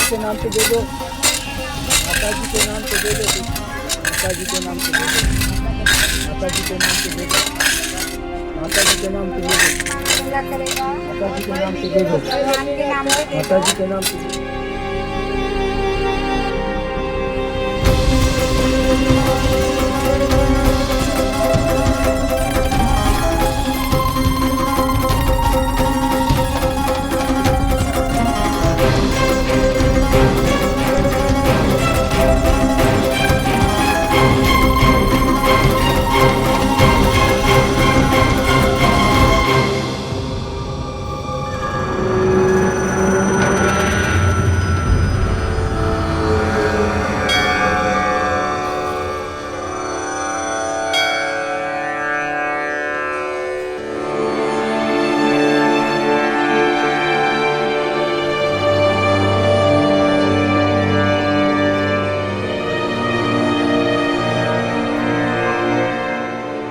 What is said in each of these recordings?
जी के नाम पे दे दो, माता जी के नाम पे दे दो, माता जी के नाम पे दे दो, माता जी के नाम पे दे दो, माता जी के नाम पे दे दो, क्या करेगा? माता जी के नाम पे दे दो, भगवान के नाम पे दे माता दो। जी के नाम पे दे दो।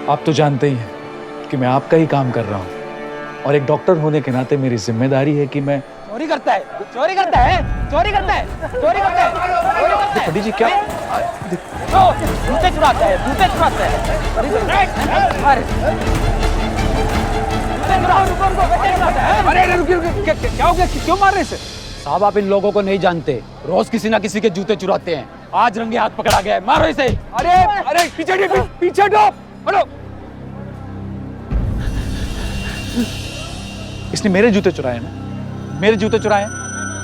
आप तो जानते ही हैं कि मैं आपका ही काम कर रहा हूँ और एक डॉक्टर होने के नाते मेरी जिम्मेदारी है कि मैं चोरी करता है, चोरी करता है, चोरी करता है, चोरी करता है, चोरी करता है। पंडित जी क्या जूते चुराता है, जूते चुराता है। अरे जूते चुराता है। अरे रुकिए क्या हो गया क्यों मार रहे इसे? साहब आप इन लोगों को नहीं जानते, रोज किसी ना किसी के जूते चुराते हैं। आज रंगे हाथ पकड़ा गया है, मारो इसे। अरे अरे पीछे हटो हटो। इसने मेरे जूते चुराए ना, मेरे जूते चुराए,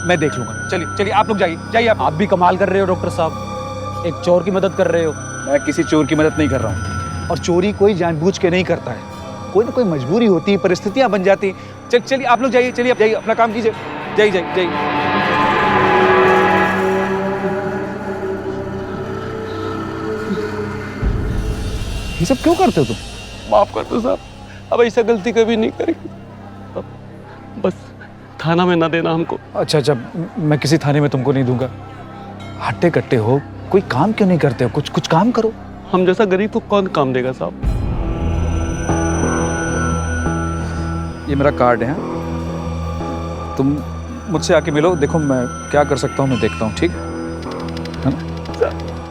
मैं देख लूंगा। चलिए चलिए आप लोग जाइए जाइए आप भी कमाल कर रहे हो डॉक्टर साहब, एक चोर की मदद कर रहे हो। मैं किसी चोर की मदद नहीं कर रहा हूँ और चोरी कोई जानबूझ के नहीं करता है, कोई ना कोई मजबूरी होती है, परिस्थितियां बन जाती। चलिए आप लोग जाइए, चलिए जाइए अपना काम कीजिए, जाइए जाइए जाइए। ये सब क्यों करते हो तुम? माफ कर दो साहब, अब ऐसा गलती कभी नहीं करेंगे। अब बस थाना में ना देना हमको। अच्छा मैं किसी थाने में तुमको नहीं दूंगा। हट्टे कट्टे हो, कोई काम क्यों नहीं करते हो? कुछ काम करो। हम जैसा गरीब को कौन काम देगा साहब? ये मेरा कार्ड है, हाँ? तुम मुझसे आके मिलो, देखो मैं क्या कर सकता हूँ, मैं देखता हूँ, ठीक है ना?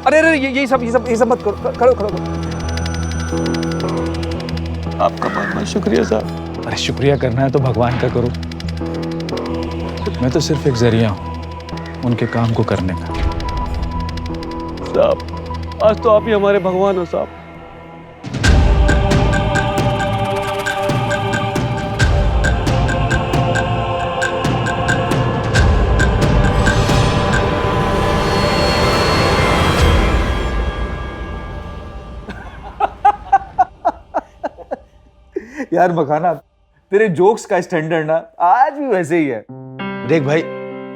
अरे ये सब मत करो, खड़ो। आपका बहुत बहुत शुक्रिया साहब। अरे शुक्रिया करना है तो भगवान का करो, मैं तो सिर्फ एक जरिया हूँ उनके काम को करने का। साहब आज तो आप ही हमारे भगवान हो साहब। यार मखाना, तेरे जोक्स का स्टैंडर्ड ना आज भी वैसे ही है। देख भाई,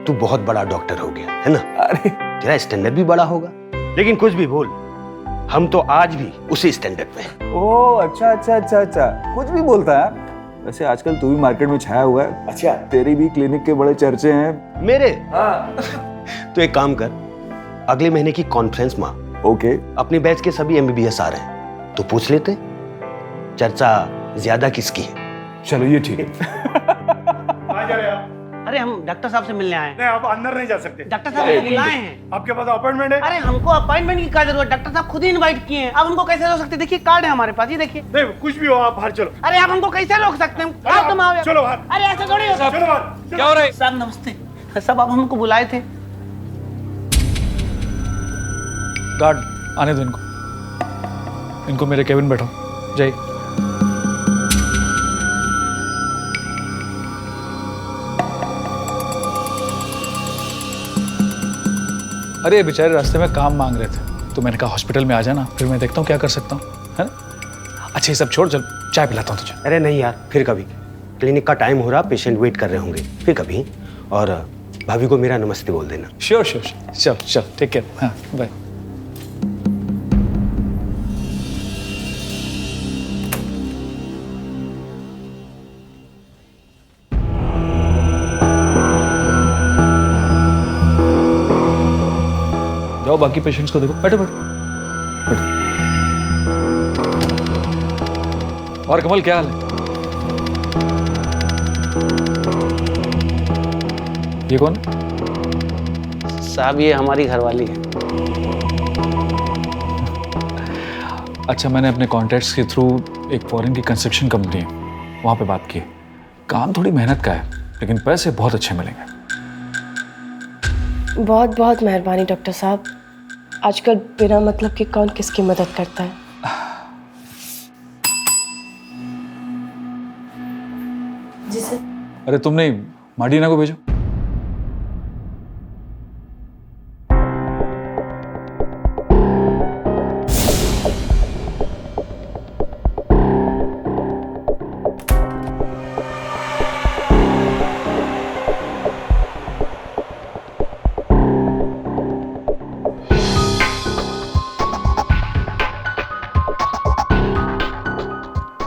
तू बहुत बड़ा डॉक्टर हो गया है ना, अरे तेरा स्टैंडर्ड भी बड़ा होगा, लेकिन कुछ भी बोल, हम तो आज भी उसी स्टैंडर्ड में हैं। ओ अच्छा, कुछ भी बोलता है। वैसे आजकल तू भी मार्केट में छाया हुआ है। अच्छा, तेरी भी क्लिनिक के बड़े चर्चे हैं। मेरे? हाँ। तो एक काम कर, अगले महीने की कॉन्फ्रेंस में ओके। अपने बैच के सभी MBBS आ रहे हैं, तो पूछ लेते चर्चा ज्यादा किसकी है। चलो ये ठीक है। कहाँ जा रहे हैं आप? अरे हम डॉक्टर साहब से मिलने आए हैं। नहीं, आप अंदर नहीं जा सकते। डॉक्टर साहब ने बुलाए हैं। आपके पास अपॉइंटमेंट है? अरे हमको अपॉइंटमेंट की क्या जरूरत, डॉक्टर साहब खुद ही इनवाइट किए हैं। आप उनको कैसे रोक सकते हैं? देखिए कार्ड है हमारे पास, ये देखिए। नहीं, कुछ भी हो आप बाहर चलो। अरे आप हमको कैसे रोक सकते हैं? आप तुम आओ। चलो बाहर। अरे ऐसे थोड़ी हो। चलो बाहर। क्या हो रहा है? साहब नमस्ते। साहब आप हमको बुलाए थे। गार्ड आने दो इनको मेरे केबिन बैठो, जाइए। अरे बेचारे रास्ते में काम मांग रहे थे, तो मैंने कहा हॉस्पिटल में आ जाना, फिर मैं देखता हूँ क्या कर सकता हूँ, है ना? अच्छा ये सब छोड़, चल चाय पिलाता हूँ तुझे। अरे नहीं यार, फिर कभी। क्लिनिक का टाइम हो रहा, पेशेंट वेट कर रहे होंगे, फिर कभी। और भाभी को मेरा नमस्ते बोल देना। श्योर चल टेक केयर, हाँ बाय। जाओ बाकी पेशेंट्स को देखो, बैठो। और कमल क्या हाल है? ये कौन? साहब ये हमारी घरवाली है। अच्छा, मैंने अपने कॉन्टैक्ट्स के थ्रू एक फॉरेन की कंस्ट्रक्शन कंपनी है, वहाँ पे बात की। काम थोड़ी मेहनत का है, लेकिन पैसे बहुत अच्छे मिलेंगे। बहुत बहुत मेहरबानी डॉक्टर साहब। आजकल बिना मतलब के कौन किसकी मदद करता है। जी सर। अरे तुमने मार्डिना को भेजो।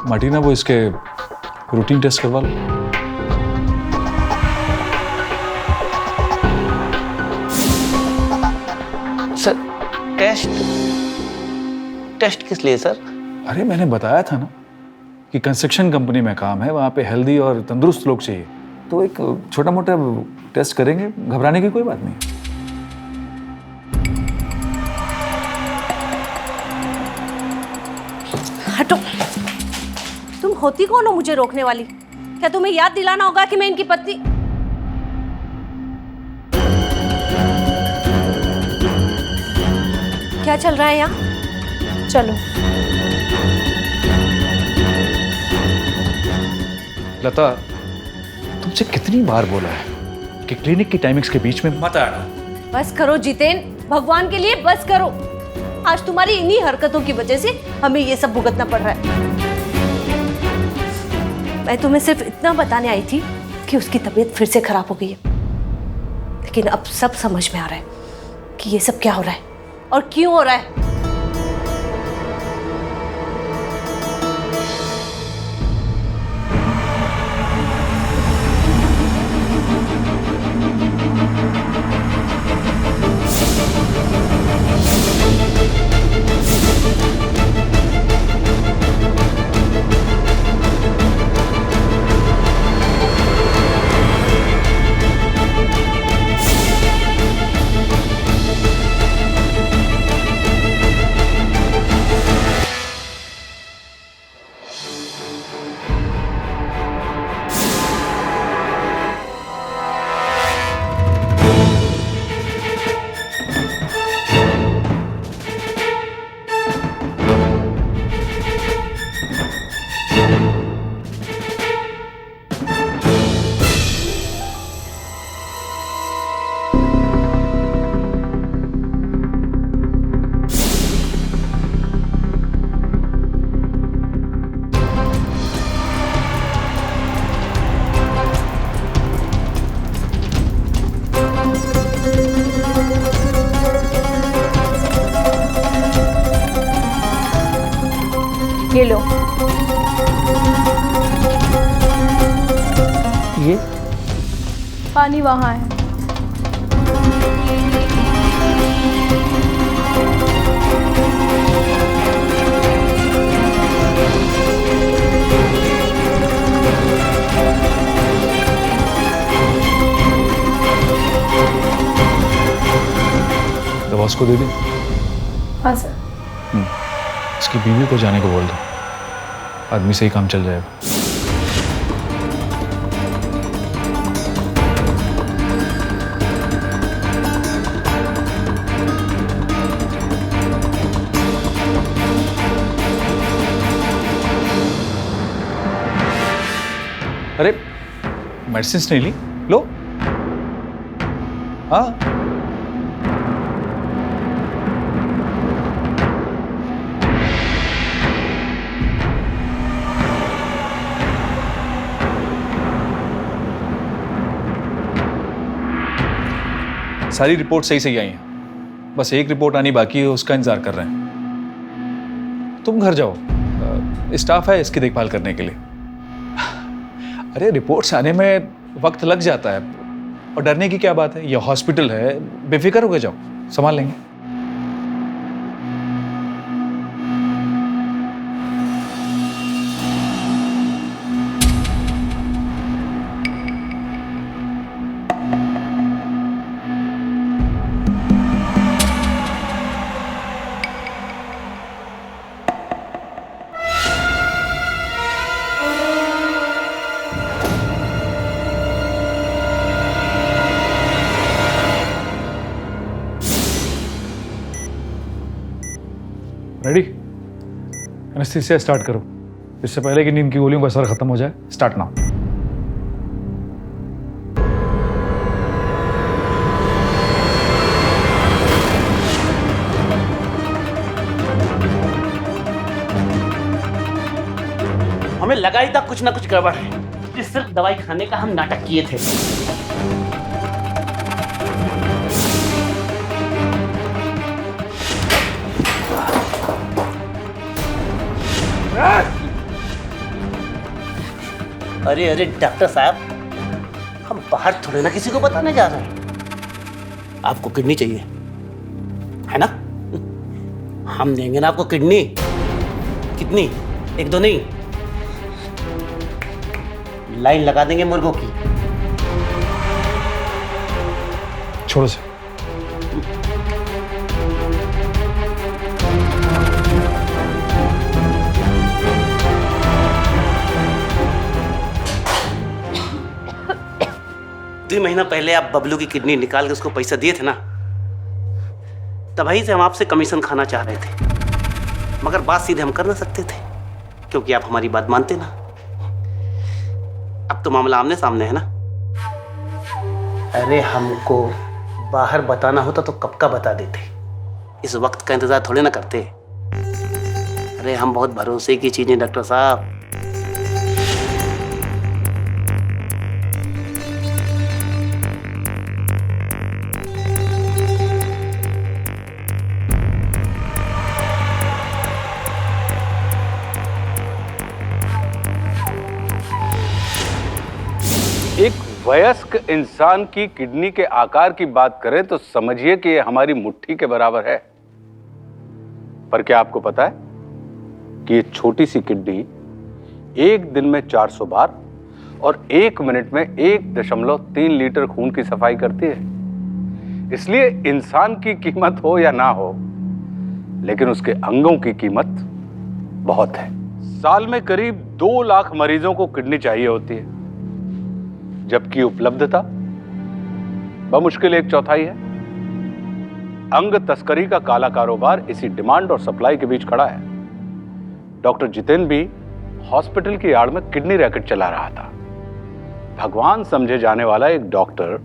मार्टिना, वो इसके रूटीन टेस्ट करवा लो। सर टेस्ट किस लिए सर? अरे मैंने बताया था ना कि कंस्ट्रक्शन कंपनी में काम है, वहाँ पे हेल्दी और तंदुरुस्त लोग चाहिए, तो एक छोटा मोटा टेस्ट करेंगे, घबराने की कोई बात नहीं। हटो, तुम होती कौन हो मुझे रोकने वाली? क्या तुम्हें याद दिलाना होगा कि मैं इनकी पत्नी? क्या चल रहा है यहाँ? चलो। लता, तुमसे कितनी बार बोला है कि क्लिनिक की टाइमिंग्स के बीच में मत आना। बस करो जितेन, भगवान के लिए बस करो। आज तुम्हारी इन्हीं हरकतों की वजह से हमें ये सब भुगतना पड़ रहा है। मैं तुम्हें सिर्फ इतना बताने आई थी कि उसकी तबीयत फिर से खराब हो गई है, लेकिन अब सब समझ में आ रहा है कि ये सब क्या हो रहा है और क्यों हो रहा है। ये लो। ये पानी वहाँ है। दवा उसको दे दे। हाँ सर। इसकी बीवी को जाने को बोल दो, आदमी से ही काम चल जाएगा। अरे मेडिसिन नहीं ली? लो। हाँ, सारी रिपोर्ट सही सही आई हैं, बस एक रिपोर्ट आनी बाकी है, उसका इंतजार कर रहे हैं। तुम घर जाओ, स्टाफ है इसकी देखभाल करने के लिए। अरे रिपोर्ट्स आने में वक्त लग जाता है, और डरने की क्या बात है, ये हॉस्पिटल है, बेफिक्र होकर जाओ, संभाल लेंगे। रेडी? एनेस्थीसिया स्टार्ट करो, इससे पहले कि नींद की गोलियों का असर खत्म हो जाए। Start now. हमें लगा ही था कुछ ना कुछ गड़बड़ है, इसलिए सिर्फ दवाई खाने का हम नाटक किए थे। अरे अरे डॉक्टर साहब, हम बाहर थोड़े ना किसी को बताने जा रहे हैं। आपको किडनी चाहिए है ना? हम देंगे ना आपको किडनी। कितनी? 1-2 नहीं, लाइन लगा देंगे मुर्गों की। छोड़ो से। दो महीना पहले आप बबलू की किडनी निकाल के उसको पैसा दिए थे ना, तभी से हम आपसे कमीशन खाना चाह रहे थे, मगर बात सीधे हम कर ना सकते थे क्योंकि आप हमारी बात मानते ना। अब तो मामला आमने सामने है ना। अरे हमको बाहर बताना होता तो कब का बता देते, इस वक्त का इंतजार थोड़े ना करते। अरे हम बहुत भरोसे की चीजें डॉक्टर साहब। एक वयस्क इंसान की किडनी के आकार की बात करें तो समझिए कि ये हमारी मुट्ठी के बराबर है। पर क्या आपको पता है कि ये छोटी सी किडनी एक दिन में 400 बार और 1 मिनट में 1.3 लीटर खून की सफाई करती है। इसलिए इंसान की कीमत हो या ना हो, लेकिन उसके अंगों की कीमत बहुत है। साल में करीब 2 लाख मरीजों को किडनी चाहिए होती है, जबकि उपलब्धता बमुश्किल 1/4 है। अंग तस्करी का काला कारोबार इसी डिमांड और सप्लाई के बीच खड़ा है। डॉक्टर जितेंद्र भी हॉस्पिटल की आड़ में किडनी रैकेट चला रहा था। भगवान समझे जाने वाला एक डॉक्टर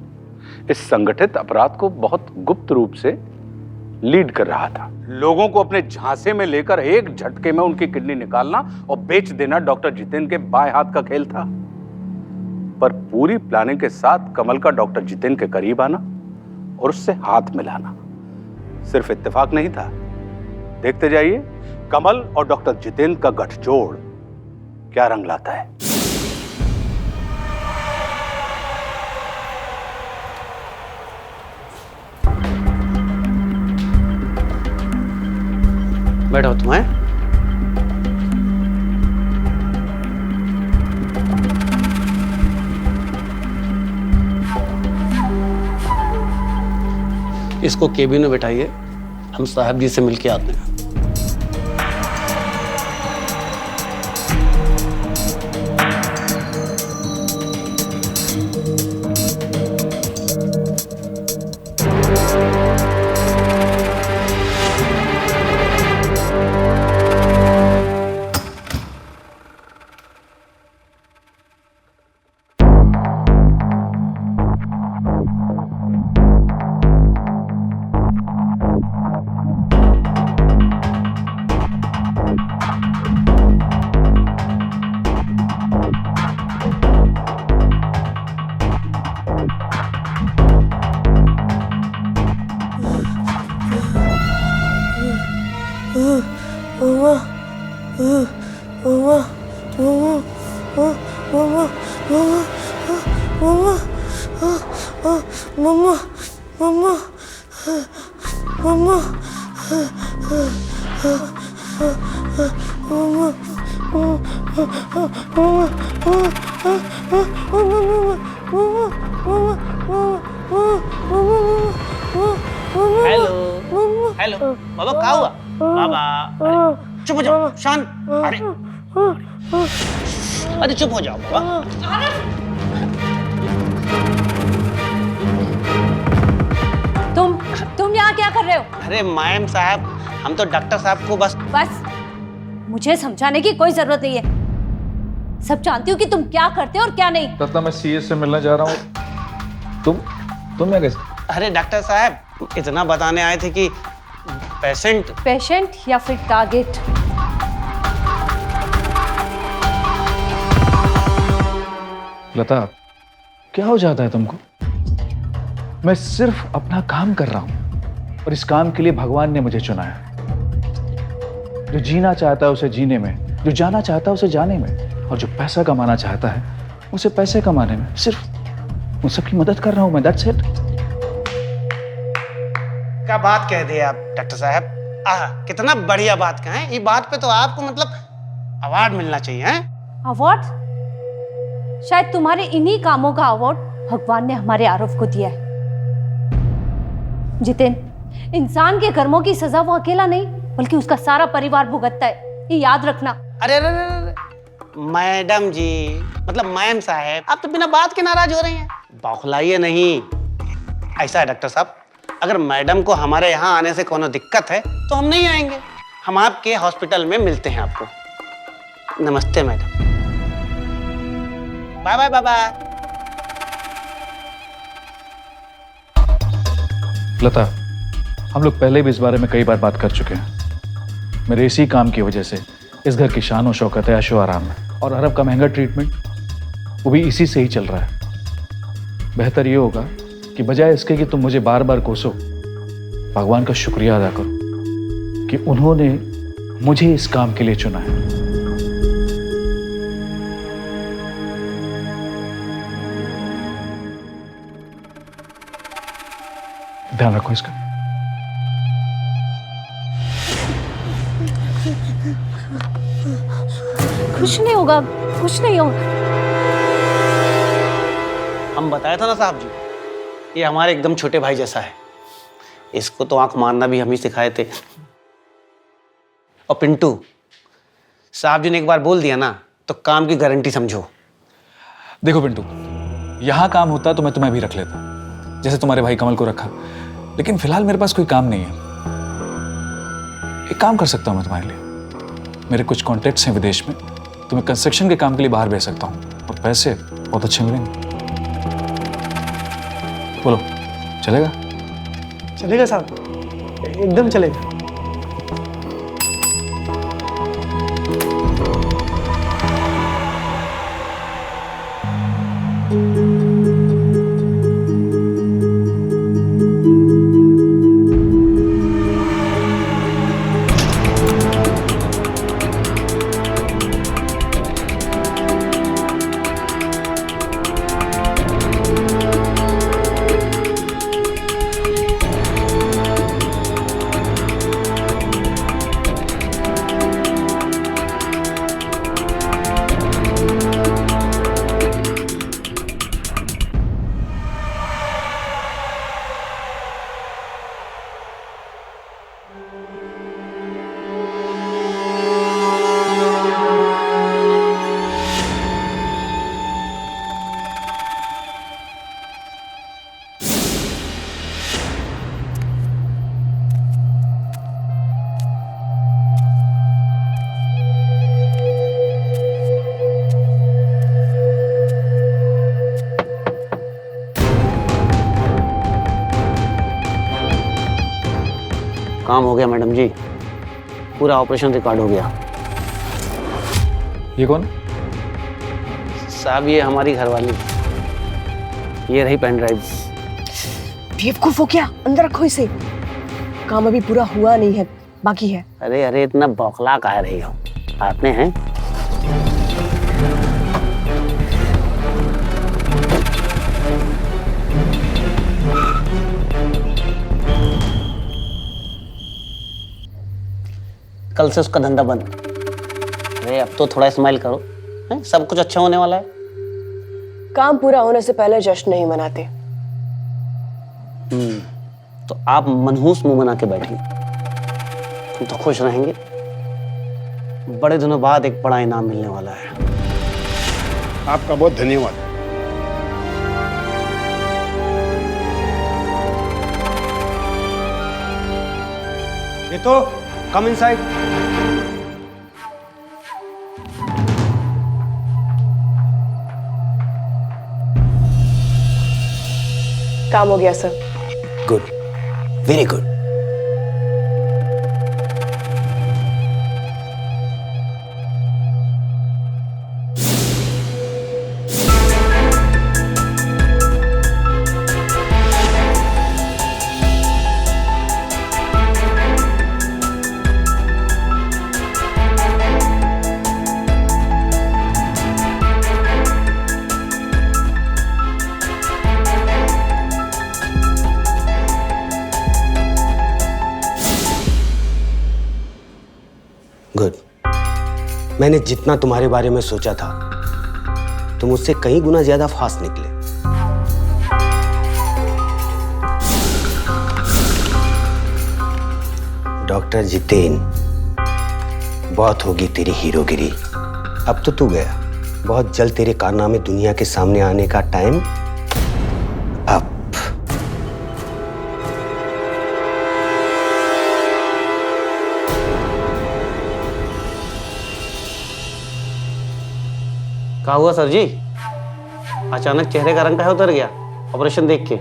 इस संगठित अपराध को बहुत गुप्त रूप से लीड कर रहा था। लोगों को अपने झांसे में लेकर एक झटके में उनकी किडनी निकालना और बेच देना डॉक्टर जितेंद्र के बाएं हाथ का खेल था। पर पूरी प्लानिंग के साथ कमल का डॉक्टर जितेंद्र के करीब आना और उससे हाथ मिलाना सिर्फ इत्तेफाक नहीं था। देखते जाइए कमल और डॉक्टर जितेंद्र का गठजोड़ क्या रंग लाता है। बैठो तुम्हें। इसको केबिन में बैठाइए, हम साहब जी से मिलके आते हैं। हेलो हेलो बाबा, क्या हुआ बाबा? चुप हो जाओ, शांत। अरे चुप हो जाओ बाबा। तुम यहाँ क्या कर रहे हो? अरे मैम साहब, हम तो डॉक्टर साहब को बस मुझे समझाने की कोई जरूरत नहीं है। सब जानती हूँ कि तुम क्या करते हो और क्या नहीं। लता, मैं सीए से मिलने जा रहा हूँ। तुम क्या कैसे? अरे डॉक्टर साहब इतना बताने आए थे कि पेशेंट या फिर टारगेट? लता, क्या हो जाता है तुमको? मैं सिर्फ अपना काम कर रहा हूं और इस काम के लिए भगवान ने मुझे चुना है। जो जीना चाहता है उसे जीने में, जो जाना चाहता है उसे जाने में, और जो पैसा कमाना चाहता है उसे पैसे कमाने में। सिर्फ उन सबकी मदद कर रहा हूं मैं, दैट्स इट। क्या बात कह दी आप डॉक्टर साहब। कितना बढ़िया बात कहें। ये बात पे तो आपको मतलब अवार्ड मिलना चाहिए। हैं अवार्ड? शायद तुम्हारे इन्हीं कामों का अवार्ड भगवान ने हमारे आरव को दिया है। जितेन, इंसान के कर्मों की सजा वो अकेला नहीं बल्कि उसका सारा परिवार भुगतता है, ये याद रखना। अरे मैडम जी, मतलब मैम साहब, आप तो बिना बात के नाराज हो रही हैं। बौखलाइए नहीं। ऐसा है डॉक्टर साहब, अगर मैडम को हमारे यहाँ आने से कोनो दिक्कत है तो हम नहीं आएंगे। हम आपके हॉस्पिटल में मिलते हैं आपको। नमस्ते madam. Bye bye bye bye. Lata, हम लोग पहले भी इस बारे में कई बार बात कर चुके हैं। मेरे इसी काम की वजह से इस घर की शान और शौकत है ऐशो आराम है, और अरब का महंगा ट्रीटमेंट वो भी इसी से ही चल रहा है। बेहतर ये होगा कि बजाय इसके कि तुम मुझे बार बार कोसो, भगवान का शुक्रिया अदा करो कि उन्होंने मुझे इस काम के लिए चुना है। ध्यान रखो इसका। कुछ नहीं होगा, कुछ नहीं होगा। हम बताया था ना साहब जी, ये हमारे एकदम छोटे भाई जैसा है। इसको तो आंख मारना भी हम ही सिखाए थे। और पिंटू, साहब जी ने एक बार बोल दिया ना तो काम की गारंटी समझो। देखो पिंटू, यहां काम होता तो मैं तुम्हें भी रख लेता, जैसे तुम्हारे भाई कमल को रखा। लेकिन फिलहाल मेरे पास कोई काम नहीं है। एक काम कर सकता हूं मैं तुम्हारे लिए। मेरे कुछ कॉन्टेक्ट्स हैं विदेश में, तुम्हें कंस्ट्रक्शन के काम के लिए बाहर भेज सकता हूं और पैसे बहुत अच्छे मिलेंगे। बोलो, चलेगा? चलेगा साहब, एकदम चलेगा। काम हो गया मैडम जी, पूरा ऑपरेशन रिकॉर्ड हो गया। ये कौन? साहब ये हमारी घरवाली, ये रही पेन ड्राइव। बेवकूफ हो क्या? अंदर रखो इसे। काम अभी पूरा हुआ नहीं है, बाकी है। अरे अरे इतना बौखला काहे रही हो, आते हैं। कल से उसका धंधा बंद। अरे अब तो थोड़ा स्माइल करो, है? सब कुछ अच्छा होने वाला है। काम पूरा होने से पहले जश्न नहीं मनाते। तो आप मनहूस मुंह बना के बैठिए, हम तो खुश रहेंगे। बड़े दिनों बाद एक बड़ा इनाम मिलने वाला है। आपका बहुत धन्यवाद। ये तो कम इनसाइड। काम हो गया sir. Good, very good. Good. मैंने जितना तुम्हारे बारे में सोचा था तुम उससे कई गुना ज्यादा फास्ट निकले। डॉक्टर जितेन, बहुत होगी तेरी हीरोगिरी, अब तो तू गया। बहुत जल्द तेरे कारनामे दुनिया के सामने आने का टाइम अब। क्या हुआ सर जी? अचानक चेहरे का रंग काहे उतर गया ऑपरेशन देख के?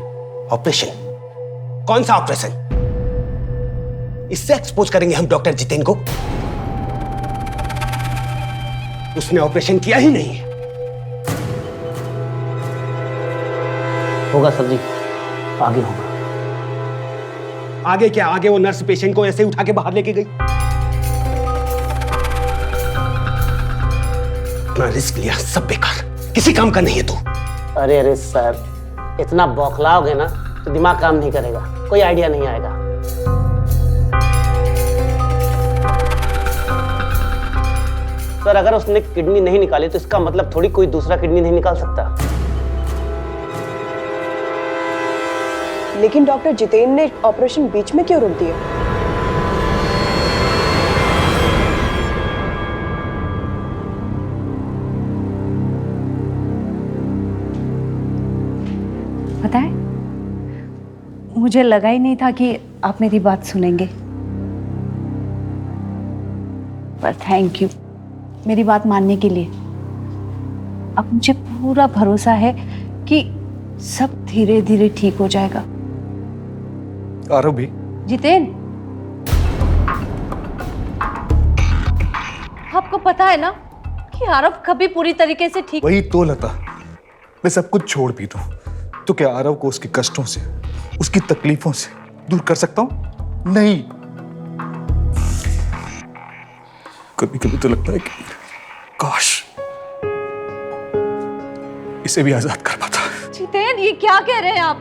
ऑपरेशन? कौन सा ऑपरेशन? इससे एक्सपोज करेंगे हम डॉक्टर जितेन को? उसने ऑपरेशन किया ही नहीं है। होगा सर जी, आगे होगा। आगे क्या? आगे वो नर्स पेशेंट को ऐसे उठा के बाहर लेके गई। इतना रिस्क लिया, सब बेकार, किसी काम का नहीं है तू। अरे अरे सर, इतना बौखलाओगे ना तो दिमाग काम नहीं करेगा, कोई आइडिया नहीं आएगा। सर अगर उसने किडनी नहीं निकाली तो इसका मतलब थोड़ी कोई दूसरा किडनी नहीं निकाल सकता। लेकिन डॉक्टर जितेन ने ऑपरेशन बीच में क्यों रोक दिया? पता है, मुझे लगा ही नहीं था कि आप मेरी बात सुनेंगे, पर थैंक यू मेरी बात मानने के लिए। अब मुझे पूरा भरोसा है कि सब धीरे धीरे ठीक हो जाएगा। आरव भी? जितेन, आपको पता है ना कि आरव कभी पूरी तरीके से ठीक। वही तो लता, मैं सब कुछ छोड़ भी दूं तो क्या आरव को उसके कष्टों से, उसकी तकलीफों से दूर कर सकता हूं? नहीं। कभी कभी तो लगता है कि काश इसे भी आजाद कर पाता। जितेन, ये क्या कह रहे हैं आप?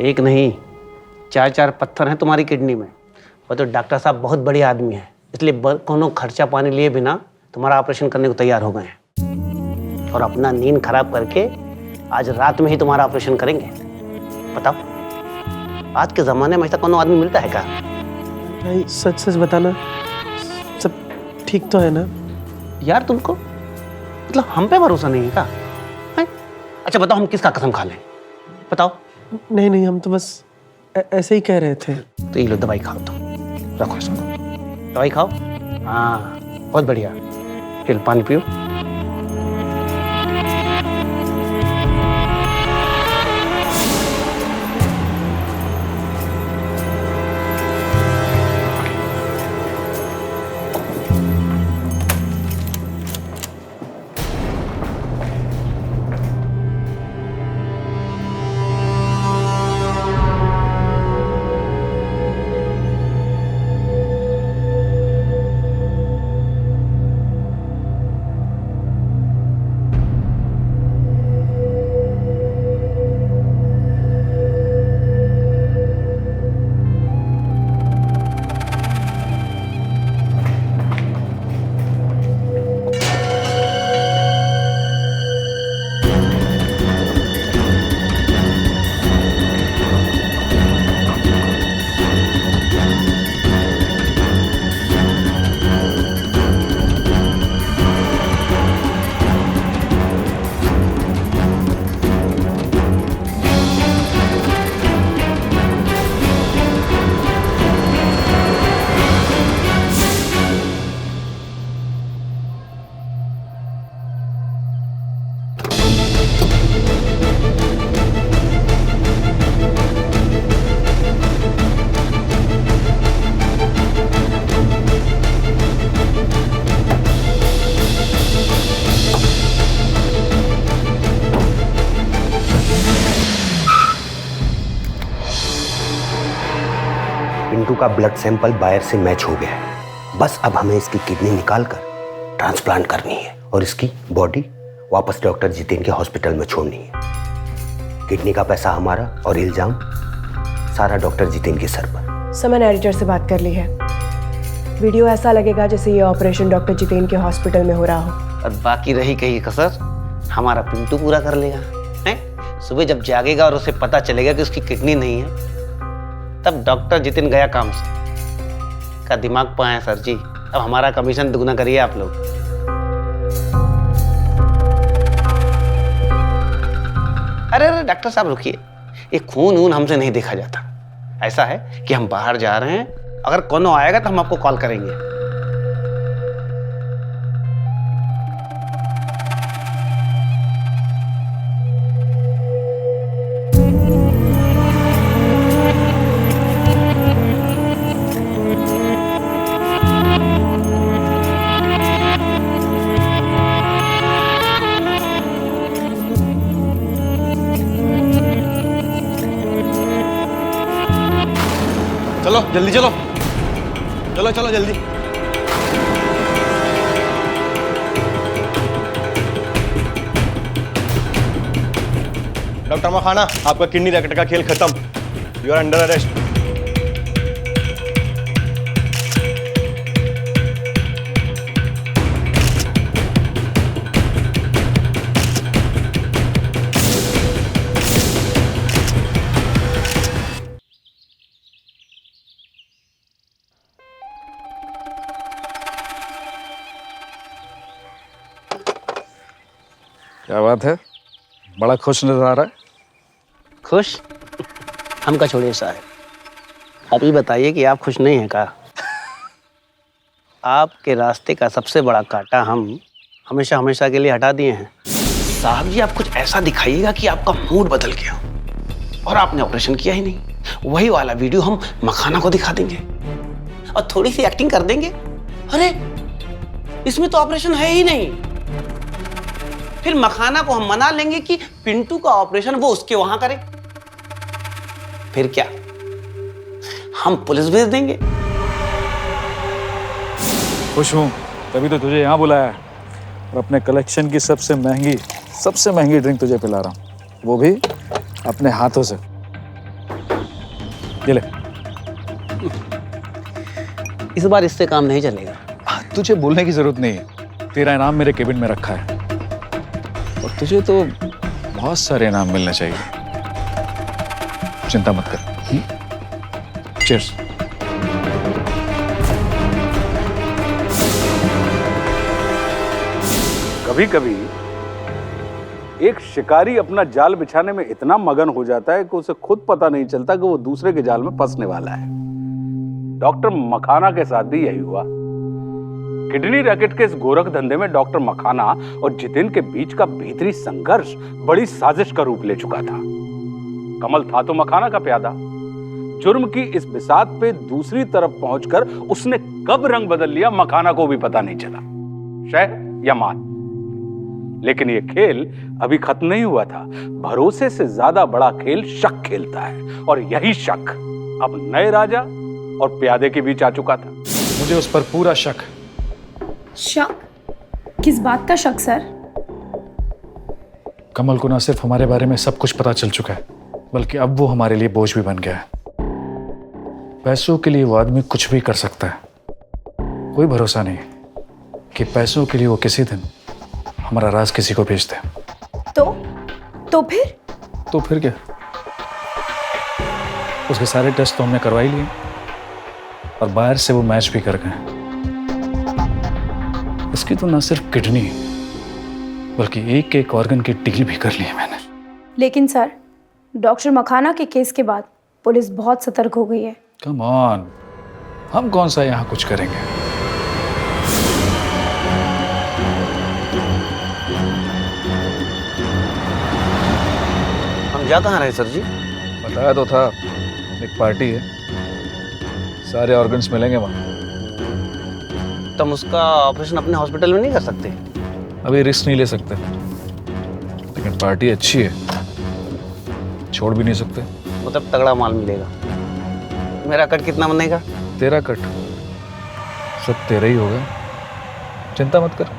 एक नहीं, चार चार पत्थर हैं तुम्हारी किडनी में। वो तो डॉक्टर साहब बहुत बड़े आदमी हैं, इसलिए कोनो खर्चा पानी लिए बिना तुम्हारा ऑपरेशन करने को तैयार हो गए हैं, और अपना नींद खराब करके आज रात में ही तुम्हारा ऑपरेशन करेंगे। बताओ, आज के जमाने में ऐसा कोनो आदमी मिलता है क्या? भाई सच सच बताना, सब ठीक तो है ना? यार तुमको मतलब हम पे भरोसा नहीं है क्या? है? अच्छा बताओ, हम किसका कसम खा लें? बताओ। नहीं नहीं, हम तो बस ऐसे ही कह रहे थे। तो ये लो दवाई खाओ, तुम रखो इसको, दवाई खाओ। हाँ बहुत बढ़िया, फिर पानी पियो। का ब्लड सैंपल बायर से मैच हो गया है। बस अब हमें इसकी किडनी निकालकर ट्रांसप्लांट करनी है और इसकी बॉडी वापस डॉक्टर जितेन के हॉस्पिटल में छोड़नी है। किडनी का पैसा हमारा और इल्जाम सारा डॉक्टर जितेन के सर पर। सर, मैंने एडिटर से बात कर ली है। वीडियो ऐसा लगेगा जैसे ये ऑपरेशन डॉक्टर जितेन के हॉस्पिटल में हो रहा हो। और बाकी रही कहीं कसर हमारा पिंटू पूरा कर लेगा। हैं? सुबह जब जागेगा और उसे पता चलेगा कि उसकी किडनी नहीं है, तब डॉक्टर जितेन गया काम से। का दिमाग पाए सर जी, अब हमारा कमीशन दुगना करिए आप लोग। अरे डॉक्टर साहब रुकिए, ये खून वून हमसे नहीं देखा जाता। ऐसा है कि हम बाहर जा रहे हैं, अगर कोनो आएगा तो हम आपको कॉल करेंगे। चलो जल्दी चलो, चलो चलो जल्दी। डॉक्टर मखाना, आपका किडनी रैकेट का खेल खत्म। You are under arrest. क्या बात है, बड़ा खुश नजर आ रहा है। खुश? हमका छोड़िए साहब, आप ये बताइए कि आप खुश नहीं हैं का? आपके रास्ते का सबसे बड़ा कांटा हम हमेशा हमेशा के लिए हटा दिए हैं। साहब जी, आप कुछ ऐसा दिखाइएगा कि आपका मूड बदल गया और आपने ऑपरेशन किया ही नहीं। वही वाला वीडियो हम मखाना को दिखा देंगे और थोड़ी सी एक्टिंग कर देंगे। अरे इसमें तो ऑपरेशन है ही नहीं। फिर मखाना को हम मना लेंगे कि पिंटू का ऑपरेशन वो उसके वहां करे। फिर क्या, हम पुलिस भेज देंगे। खुश हूं, तभी तो तुझे यहाँ बुलाया है और अपने कलेक्शन की सबसे महंगी ड्रिंक तुझे पिला रहा हूँ, वो भी अपने हाथों से। ये ले। इस बार इससे काम नहीं चलेगा। तुझे बोलने की जरूरत नहीं है, तेरा इनाम मेरे केबिन में रखा है और तुझे तो बहुत सारे इनाम मिलने चाहिए। चिंता मत कर। चीयर्स। कभी कभी एक शिकारी अपना जाल बिछाने में इतना मगन हो जाता है कि उसे खुद पता नहीं चलता कि वो दूसरे के जाल में फंसने वाला है। डॉक्टर मखाना के साथ भी यही हुआ। किडनी रैकेट के इस गोरख धंधे में डॉक्टर मखाना और जितेन के बीच का भीतरी संघर्ष बड़ी साजिश का रूप ले चुका था। कमल था तो मखाना का प्यादा। जुर्म की इस बिसात पे दूसरी तरफ पहुंचकर उसने कब रंग बदल लिया मखाना को भी पता नहीं चला। शह या मात, लेकिन ये खेल अभी खत्म नहीं हुआ था। भरोसे से ज्यादा बड़ा खेल शक खेलता है और यही शक अब नए राजा और प्यादे के बीच आ चुका था। मुझे उस पर पूरा शक। शक? किस बात का शक सर? कमल को ना सिर्फ हमारे बारे में सब कुछ पता चल चुका है, बल्कि अब वो हमारे लिए बोझ भी बन गया है। पैसों के लिए वो आदमी कुछ भी कर सकता है। कोई भरोसा नहीं कि पैसों के लिए वो किसी दिन हमारा राज किसी को भेज दे। तो फिर क्या, उसके सारे टेस्ट तो हमने करवा ही लिए और बाहर से वो मैच भी कर गए। इसकी तो ना सिर्फ किडनी बल्कि एक एक ऑर्गन की डील भी कर ली है मैंने। लेकिन सर, डॉक्टर मखाना के केस के बाद पुलिस बहुत सतर्क हो गई है। कम ऑन, हम कौन सा यहाँ कुछ करेंगे। हम जा कहाँ रहे सर जी? बताया तो था, एक पार्टी है, सारे ऑर्गन्स मिलेंगे वहाँ। तो हम उसका ऑपरेशन अपने हॉस्पिटल में नहीं कर सकते? अभी रिस्क नहीं ले सकते, लेकिन पार्टी अच्छी है, छोड़ भी नहीं सकते। मतलब तगड़ा माल मिलेगा। मेरा कट कितना बनेगा? तेरा कट सब तेरा ही होगा, चिंता मत कर।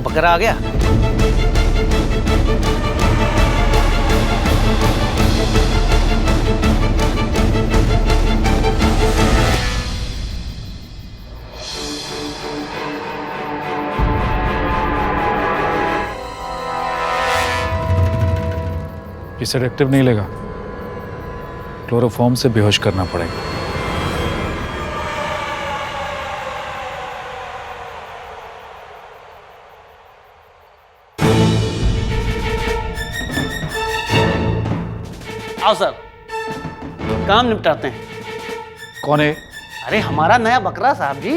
बकरा आ गया। ये सेडेक्टिव नहीं लेगा, क्लोरोफॉर्म से बेहोश करना पड़ेगा। आओ सर, काम निपटाते हैं। कौन है? अरे हमारा नया बकरा साहब जी।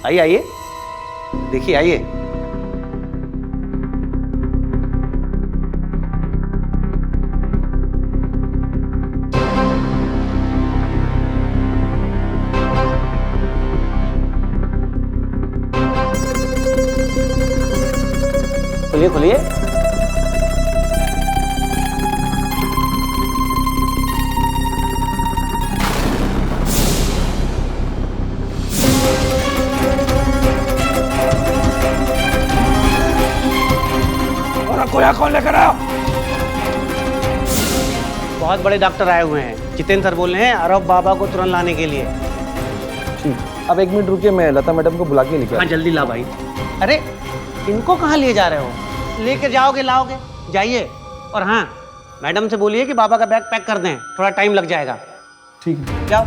आइए आइए, देखिए आइए। खोलिए खोलिए। कौन लेकर आया? बहुत बड़े डॉक्टर आए हुए हैं, जितेंद्र सर बोल रहे हैं अरब बाबा को तुरंत लाने के लिए। अब 1 मिनट रुकिए, मैं लता मैडम को बुला के लेकर। हाँ जल्दी ला भाई। अरे इनको कहाँ ले जा रहे हो? लेके जाओगे लाओगे, जाइए। और हाँ, मैडम से बोलिए कि बाबा का बैग पैक कर दें, थोड़ा टाइम लग जाएगा। ठीक है, जाओ।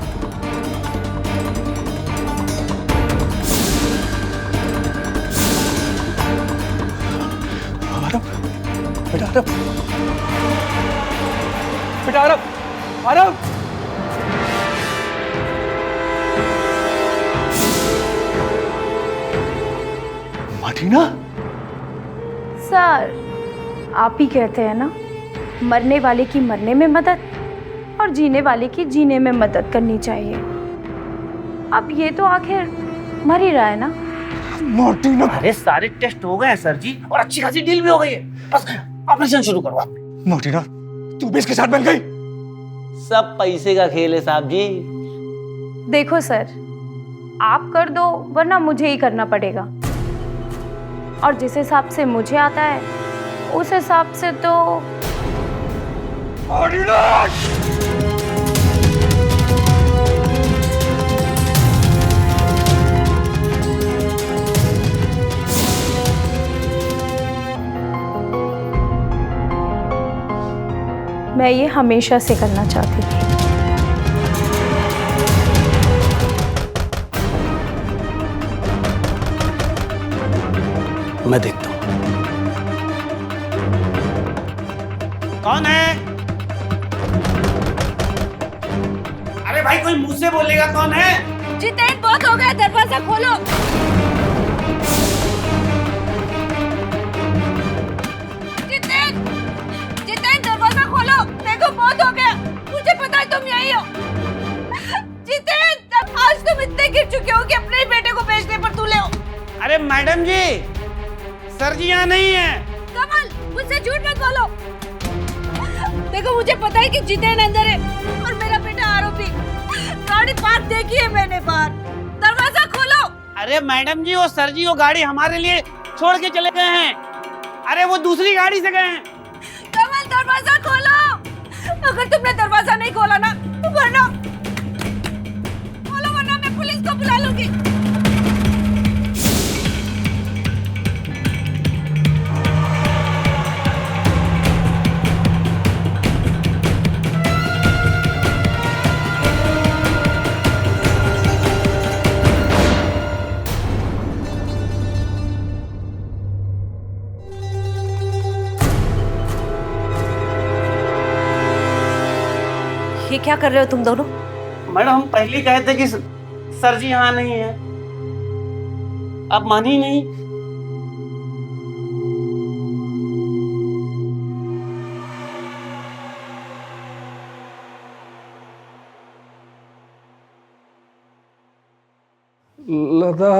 बेटा अरब, बेटा अरब, अरब। मार्टिना, सर आप ही कहते हैं ना, मरने वाले की मरने में मदद और जीने वाले की जीने में मदद करनी चाहिए। अब ये तो आखिर मर ही रहा है ना। मार्टिना, अरे सारे टेस्ट हो गए हैं सर जी, और अच्छी खासी डील भी हो गई है। बस ऑपरेशन शुरू करो आप। मार्टिना, तू भी इसके साथ बन गई। सब पैसे का खेल है साहब जी। देखो सर, आप कर दो वरना मुझे ही करना पड़ेगा, और जिस हिसाब से मुझे आता है उस हिसाब से तो मैं ये हमेशा से करना चाहती थी। मैं देखता हूं कौन है। अरे भाई कोई मुंह से बोलेगा कौन है? जितेंद्र बहुत हो गया, दरवाजा खोलो। जितेंद्र दरवाजा खोलो, देखो बहुत हो गया, मुझे पता है तुम यही हो। जितेंद्र आज तुम इतने गिर चुके हो कि अपने बेटे को बेचने पर तुले हो। अरे मैडम जी, सर जी यहाँ नहीं है। कमल, मुझसे झूठ मत बोलो। देखो मुझे पता है कि जितेंद्र अंदर है और मेरा बेटा आरोपी। गाड़ी पार्क देखी है मैंने बाहर, दरवाजा खोलो। अरे मैडम जी, वो सर जी वो गाड़ी हमारे लिए छोड़ के चले गए हैं। अरे वो दूसरी गाड़ी से गए हैं। कमल दरवाजा खोलो। अगर तुमने दरवाजा नहीं खोला ना तो वरना खोलो, वरना मैं पुलिस को बुला लूंगी। ये क्या कर रहे हो तुम दोनों? मैडम हम पहले ही कहे थे कि सर जी यहाँ नहीं है। आप मानी नहीं। लता,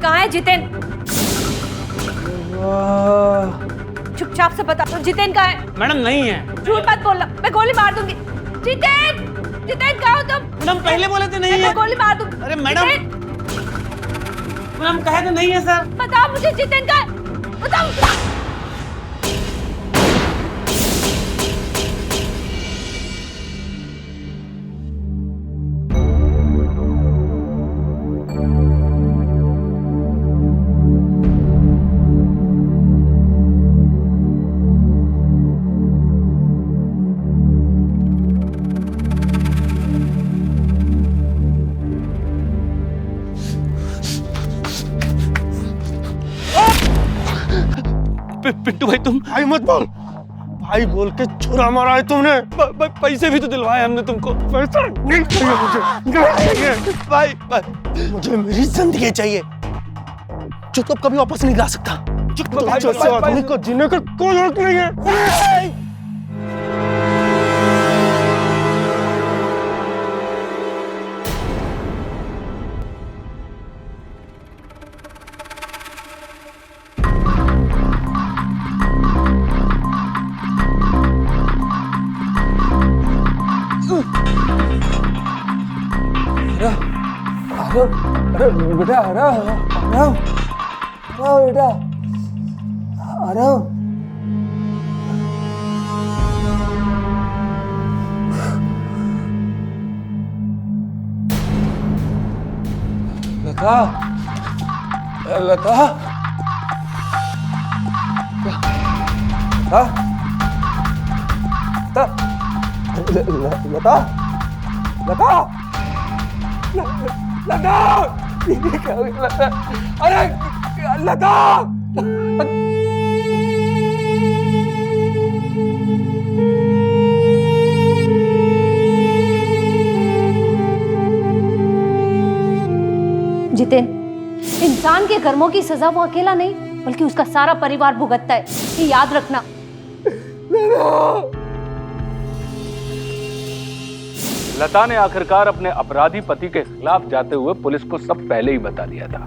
कहाँ है जितेन? चुपचाप से बता दो जितेन कहाँ है? मैडम नहीं है। झूठ मत बोलना, मैं गोली मार दूंगी। जितेन, जितेन कहाँ हो तुम? मैडम पहले बोले थे नहीं है। मैं गोली मार दूंगी। अरे मैडम, मैडम कहे तो नहीं है सर। बताओ मुझे जितेन कहाँ है? बताओ। पिंटू भाई तुम भाई मत बोल, भाई बोल के छुरा मारा है तुमने। पैसे भी तो दिलवाए हमने तुमको। पैसा नहीं चाहिए मुझे, नहीं चाहिए भाई, मुझे मेरी जिंदगी चाहिए जो तुम कभी वापस नहीं ला सकता। जैसे आदमी को जीने का कोई हक नहीं है। अरे बेटा, अरे बेटा, अरे लता, लता, लता, लता, लता, लता, अरे लता, जितेन, इंसान के कर्मों की सजा वो अकेला नहीं बल्कि उसका सारा परिवार भुगतता है, ये याद रखना। लता ने आखिरकार अपने अपराधी पति के खिलाफ जाते हुए पुलिस को सब पहले ही बता दिया था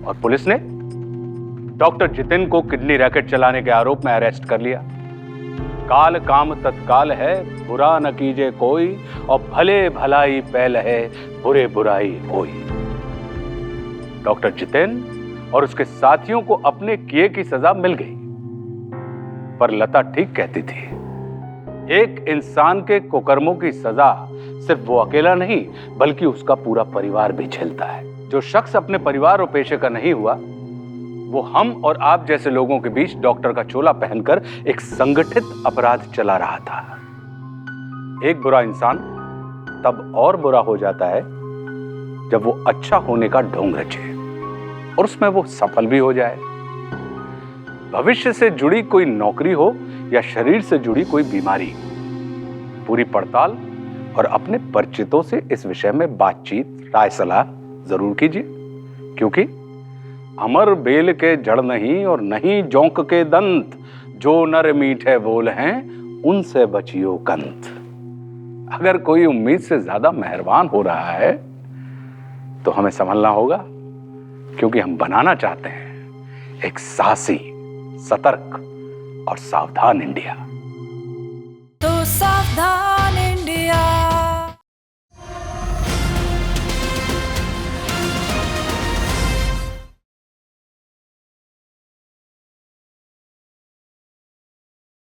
और पुलिस ने डॉक्टर जितेन को किडनी रैकेट चलाने के आरोप में अरेस्ट कर लिया। काल काम तत्काल है, बुरा न कीजे कोई, और भले भलाई पहल है, बुरे बुराई होई। डॉक्टर जितेन और उसके साथियों को अपने किए की सजा मिल गई, पर लता ठीक कहती थी, एक इंसान के कुकर्मों की सजा सिर्फ वो अकेला नहीं बल्कि उसका पूरा परिवार भी झेलता है। जो शख्स अपने परिवार और पेशे का नहीं हुआ, वो हम और आप जैसे लोगों के बीच डॉक्टर का चोला पहनकर एक संगठित अपराध चला रहा था। एक बुरा इंसान तब और बुरा हो जाता है जब वो अच्छा होने का ढोंग रचे और उसमें वो सफल भी हो जाए। भविष्य से जुड़ी कोई नौकरी हो या शरीर से जुड़ी कोई बीमारी, पूरी पड़ताल और अपने परिचितों से इस विषय में बातचीत राय सलाह जरूर कीजिए, क्योंकि अमर बेल के जड़ नहीं और नहीं जोंक के दंत, जो नर मीठे बोल हैं उनसे बचियो कंत। अगर कोई उम्मीद से ज्यादा मेहरबान हो रहा है तो हमें संभलना होगा, क्योंकि हम बनाना चाहते हैं एक साहसी, सतर्क और सावधान इंडिया। तो सावधान